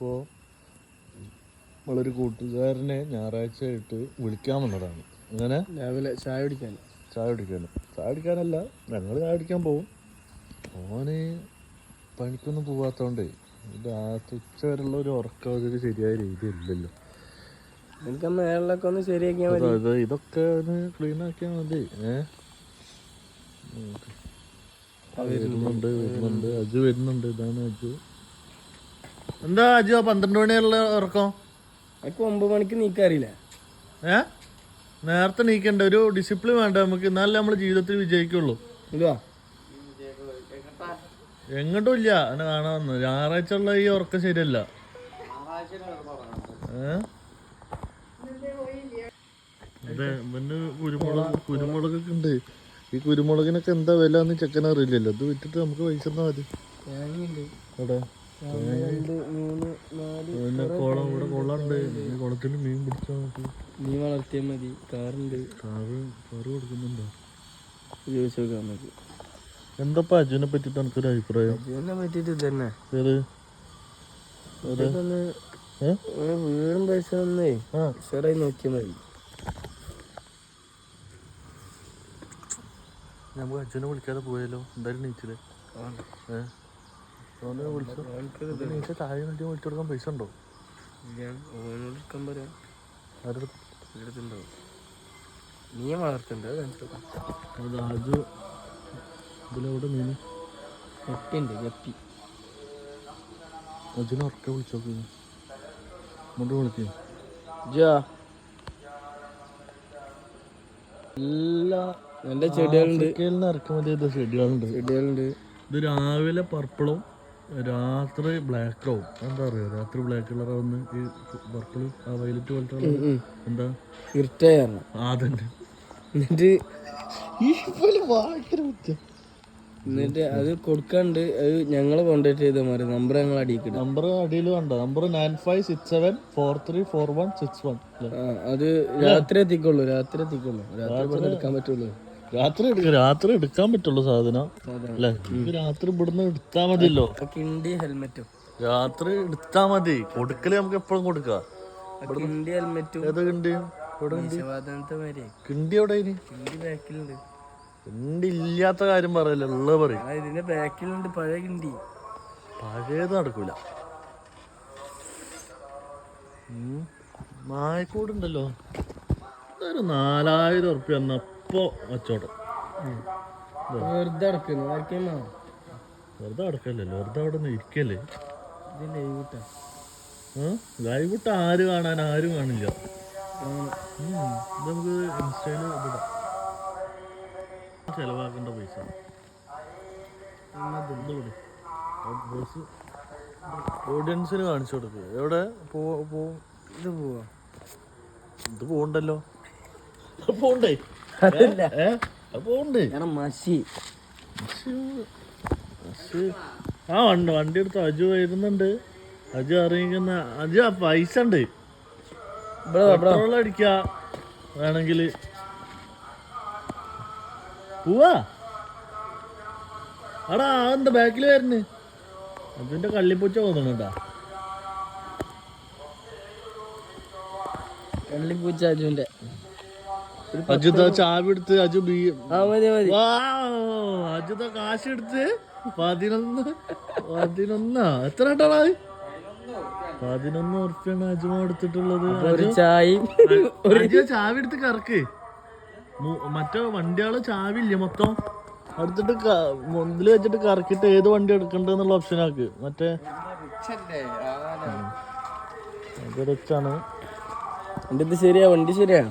അപ്പോൾ നമ്മളൊരു കൂട്ടുകാരനെ ഞായറാഴ്ച ആയിട്ട് വിളിക്കാൻ വന്നതാണ്. അങ്ങനെ രാവിലെ ചായ കുടിക്കാനല്ല, ഞങ്ങൾ ചായ കുടിക്കാൻ പോവും. ഓന് പണിക്കൊന്നും പോവാത്തോണ്ടേ രാത്രി ഉച്ച വരെയുള്ള ഒരു ഉറക്കം അതൊരു ശരിയായ രീതി ഇല്ലല്ലോ. എനിക്ക് മേളിലൊക്കെ ഒന്ന് ശരിയാക്കിയാൽ മതി. ഇതൊക്കെ ഒന്ന് ക്ലീൻ ആക്കിയാൽ മതി. വരുന്നുണ്ട് അജു വരുന്നുണ്ട്. ഇതാണ് അജു. എന്താ അജു 12 മണിയുള്ള ഉറക്കം? എനിക്ക് 9 മണിക്ക് നീക്കാറില്ല. നേരത്തെ നീക്കണ്ട, ഒരു ഡിസിപ്ലിൻ വേണ്ട നമുക്ക്, എന്നാലേ നമ്മള് ജീവിതത്തിൽ വിജയിക്കുള്ളൂ. എങ്ങോട്ടും ഇല്ല എന്നെ കാണാൻ വന്നു. ഞായറാഴ്ച ഉള്ള ഈ ഉറക്കം ശരിയല്ല. അതെ, പിന്നെ കുരുമുളകൊക്കെ ഉണ്ട്. ഈ കുരുമുളകിനൊക്കെ എന്താ വില എന്ന് ചെക്കൻ അറിയില്ലല്ലോ. അത് വിറ്റിട്ട് നമുക്ക് പൈസ തന്നാ മതി. അവിടെ പിന്നെ ഇവിടെ കുളമുണ്ട്. ഈ കുളത്തിൽ മീൻ പിടിച്ചാൽ നമുക്ക് മീൻ വളർത്തിയാൽ മതി. കാറ് കൊടുക്കുന്നുണ്ടോ ചോദിച്ചു നോക്കാം നമുക്ക്. എന്താ അജുനെ പറ്റിട്ട് എനിക്കൊരു അഭിപ്രായം? അജുനെ പറ്റിട്ട് തന്നെ വീടും പൈസ ഒന്നേ ഉഷാറായി നോക്കിയാൽ മതി. നമുക്ക് അച്ഛനെ വിളിക്കാതെ പോയാലോ? എന്തായാലും നീച്ചില്ലേ? ചായ വേണ്ടി വിളിച്ചു കൊടുക്കാൻ പൈസ ഉണ്ടോ? നീ വളർത്തണ്ടോ? രാജു ഇതിലെവിടെ മീന്? ഗപ്പിണ്ട്, ഗപ്പി. അച്ഛനെ ഉറക്കെ വിളിച്ചോക്ക്. ഇങ്ങോട്ട് വിളിക്കും. നല്ല ചെടികളുണ്ട്. ഇറക്കുമതി ചെയ്ത ചെടികളുണ്ട്. ഇത് രാവിലെ പർപ്പിളും രാത്രി ബ്ലാക്ക് ആവും. എന്താ പറയാ, രാത്രി ബ്ലാക്ക് കളറാവുന്ന ഈ പർപ്പിൾ വയലറ്റ് പോലത്തെ എന്താ ഇരുട്ടായിരുന്നു. അതന്നെ. എന്നിട്ട് അത് കൊടുക്കാണ്ട് അത് ഞങ്ങള് കോണ്ടാക്ട് ചെയ്താൽ മതി. നമ്പർ ഞങ്ങൾ അടിയിക്കണം. നമ്പർ അടിയിൽ കണ്ടോ? നമ്പർ 9567434161. അത് രാത്രി എത്തിക്കുള്ളൂ. രാത്രി എടുക്കാൻ പറ്റുള്ളൂ. രാത്രി എടുക്കാൻ പറ്റുള്ളൂ സാധനം അല്ലേ? രാത്രി ഇവിടുന്ന് എടുത്താ മതിയല്ലോ. കിണ്ടി ഹെൽമെറ്റും രാത്രി എടുത്താ മതി. കൊടുക്കല് നമുക്ക് എപ്പോഴും കൊടുക്കാം. കിണ്ടി ഹെൽമെറ്റും. ഏത് കിണ്ടി? കിണ്ടി എവിടെ? കിണ്ടി ബാക്കിലുണ്ട്. കിണ്ടി ഇല്ലാത്ത കാര്യം പറയല്ലോ, ഉള്ളത് പറയും. ഇതിന്റെ ബാക്കിലുണ്ട് പഴയ കിണ്ടി. പഴയത് നടക്കൂല. നായക്കൂടുണ്ടല്ലോ. ഒരു 4000 ഉറുപ്പ്യ എന്നപ്പോ കച്ചവടം. വെറുതെ അടക്കുന്നു. വെറുതെ അടക്കല്ലല്ലോ, വെറുതെ അവിടെ നിന്ന് ഇരിക്കല്ലേ. ലൈവിട്ട് ആര് കാണാൻ? ആരും കാണില്ല. നമുക്ക് ഇൻസ്റ്റയില് ഇടാം. ചെലവാക്കേണ്ട പൈസ ഓഡിയൻസിന് കാണിച്ചു കൊടുക്കുക. എവിടെ ഇത് പോണ്ടല്ലോ. പോണ്ടേ? വണ്ടി എടുത്ത് അജു വരുന്നുണ്ട്. അജു അറിയിക്കുന്ന അജു ആ പൈസ ഉണ്ട്. പെട്രോൾ അടിക്ക വേണമെങ്കില് പോവാ. അടാ എന്താ ബാക്കിൽ വരുന്നു? അതിന്റെ കള്ളിപ്പൂച്ച തോന്നണുണ്ടാ. കള്ളിപ്പൂച്ച അജുന്റെ. അജുത ചാവി എടുത്ത് അജുത കാശ് എടുത്ത് 11 എത്ര കേട്ടാ? 11 ഉറുപ്പ്യാണ് അജുമ എടുത്തിട്ടുള്ളത്. ചാവി എടുത്ത് കറക്ക്. മറ്റേ വണ്ടികള് ചാവില്ല മൊത്തം എടുത്തിട്ട് മുന്നിൽ വെച്ചിട്ട് കറക്കിട്ട് ഏത് വണ്ടി എടുക്കണ്ടെന്നുള്ള ഓപ്ഷനാക്ക്. മറ്റേ അത് റിച്ചാണ്. ശരിയാ, വണ്ടി ശരിയാ.